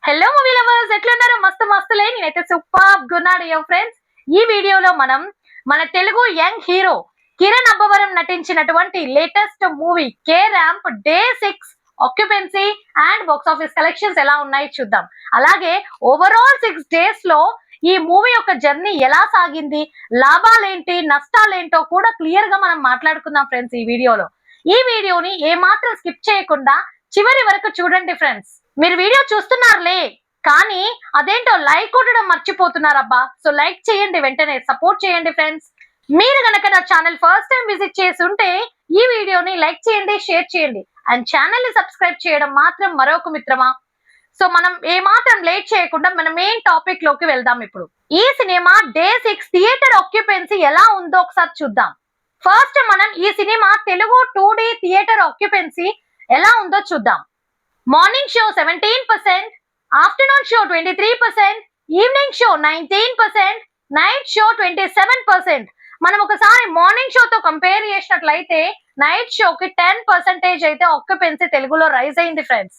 Hello movie lovers, ఎట్లున్నారు? మస్తు మస్తులే. నేనైతే సూపర్ గున్నాడు యువర్ ఫ్రెండ్స్. ఈ వీడియోలో మనం మన తెలుగు యంగ్ హీరో కిరణ్ అబ్బవరం నటించినటువంటి latest movie K ramp day 6 occupancy and box office collections ఎలా ఉన్నాయి చూద్దాం. అలాగే ఓవరాల్ 6 డేస్ లో ఈ మూవీ యొక్క జర్నీ ఎలా సాగింది, లాభాలేంటి, నష్టాలేంటో కూడా క్లియర్ గా మనం మాట్లాడుకుందాం ఫ్రెండ్స్ ఈ వీడియోలో. ఈ వీడియోని ఏమాత్రం స్కిప్ చేయకుండా చివరి వరకు చూడండి ఫ్రెండ్స్. మీరు వీడియో చూస్తున్నారులే కానీ అదేంటో లైక్ కొట్టడం మర్చిపోతున్నారబ్బా. సో లైక్ చేయండి, వెంటనే సపోర్ట్ చేయండి ఫ్రెండ్స్. మీరు గనక నా ఛానల్ ఫస్ట్ టైం విజిట్ చేసి ఉంటే ఈ వీడియోని లైక్ చేయండి, షేర్ చేయండి అండ్ ఛానల్ ని సబ్స్క్రైబ్ చేయడం మాత్రం మరొక మిత్రమా. సో మనం ఏమాత్రం లేట్ చేయకుండా మన మెయిన్ టాపిక్ లోకి వెళ్దాం. ఇప్పుడు ఈ సినిమా డే 6 థియేటర్ ఆక్యుపెన్సీ ఎలా ఉందో ఒకసారి చూద్దాం. ఫస్ట్ మనం ఈ cinema Telugu 2D theatre occupancy ఎలా ఉందో చూద్దాం. Morning show 17%, afternoon show 23%, evening show 19%, night show 27%. మనం ఒకసారి మార్నింగ్ షోతో కంపేర్ చేసినట్లయితే నైట్ షోకి 10% అయితే ఆక్యుపెన్సీ తెలుగులో రైజ్ అయింది ఫ్రెండ్స్.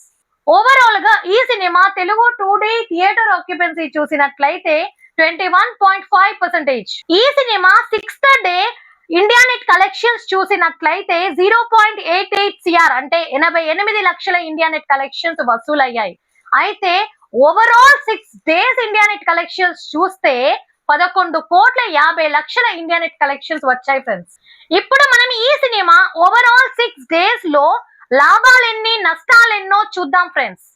ఓవరాల్ గా ఈ cinema Telugu 2D theatre occupancy చూసినట్లయితే 21.5%. ఈ cinema 6th day India net collections చూసినట్లయితే 0.88 CR అంటే 88 లక్షల ఇండియా నెట్ కలెక్షన్స్ వసూలయ్యాయి. అయితే overall 6 days India net collections చూస్తే 11,50,00,000 ఇండియా నెట్ కలెక్షన్స్ వచ్చాయి ఫ్రెండ్స్. ఇప్పుడు మనం ఈ సినిమా ఓవరాల్ 6 డేస్ లో లాభాలెన్ని, నష్టాలెన్నో చూద్దాం ఫ్రెండ్స్.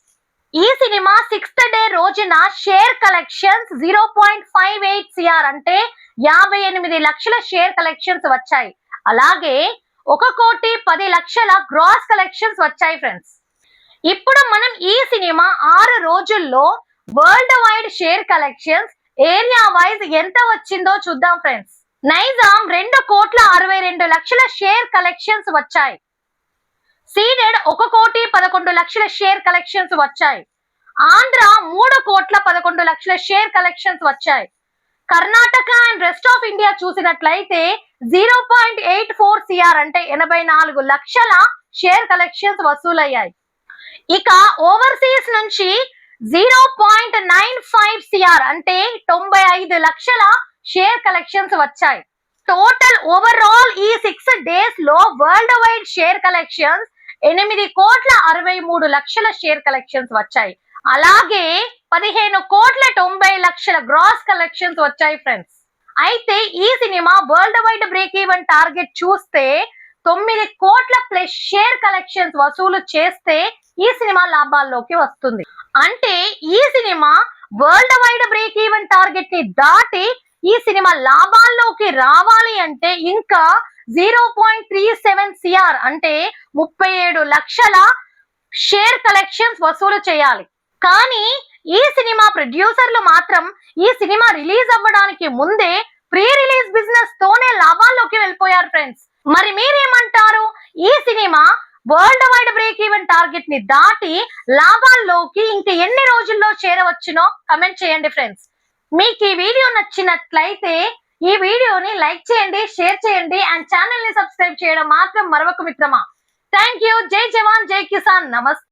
ఈ సినిమా 6th డే రోజున షేర్ కలెక్షన్స్ 0.58 CR అంటే 58 లక్షల షేర్ కలెక్షన్స్ వచ్చాయి. అలాగే 1,10,00,000 గ్రాస్ కలెక్షన్స్ వచ్చాయి ఫ్రెండ్స్. ఇప్పుడు మనం ఈ సినిమా 6 రోజుల్లో world wide share collections area wise ఎంత వచ్చిందో చూద్దాం ఫ్రెండ్స్. నైజాం 2,62,00,000 షేర్ కలెక్షన్స్ వచ్చాయి. సీడెడ్ 1,11,00,000 షేర్ కలెక్షన్స్ వచ్చాయి. ఆంధ్ర 3,11,00,000 షేర్ కలెక్షన్స్ వచ్చాయి. Karnataka and rest of India చూసినట్లయితే 0.84 CR అంటే 84 లక్షల షేర్ కలెక్షన్స్ వసూలయ్యాయి. ఇక ఓవర్సీస్ నుంచి 0.95 CR అంటే 95 లక్షల షేర్ కలెక్షన్స్ వచ్చాయి. టోటల్ ఓవరాల్ ఈ 6 డేస్ లో world wide share collections 8,63,00,000 share collections వచ్చాయి. అలాగే 15,90,00,000 గ్రాస్ కలెక్షన్స్ వచ్చాయి ఫ్రెండ్స్. అయితే ఈ cinema world wide break even target చూస్తే 9 కోట్ల ప్లస్ షేర్ కలెక్షన్స్ వసూలు చేస్తే ఈ సినిమా లాభాల్లోకి వస్తుంది. అంటే ఈ cinema world wide break even target ని దాటి ఈ సినిమా లాభాల్లోకి రావాలి అంటే ఇంకా 0.37 CR అంటే 37 లక్షల షేర్ కలెక్షన్స్ వసూలు చేయాలి. కానీ ఈ సినిమా ప్రొడ్యూసర్లు మాత్రం ఈ సినిమా రిలీజ్ అవ్వడానికి ముందే ప్రీ రిలీజ్ బిజినెస్ తోనే లాభాల్లోకి వెళ్ళిపోయారు ఫ్రెండ్స్. మరి మీరేమంటారు? ఈ cinema world wide break even target ని దాటి లాభాల్లోకి ఇంక ఎన్ని రోజుల్లో చేరవచ్చునో కమెంట్ చేయండి ఫ్రెండ్స్. మీకు ఈ వీడియో నచ్చినట్లయితే ఈ వీడియోని లైక్ చేయండి, షేర్ చేయండి అండ్ ఛానల్ ని సబ్స్క్రైబ్ చేయడం మాత్రం మరొక మిత్రమా. Thank you. జై జవాన్, జై కిసాన్, నమస్తే.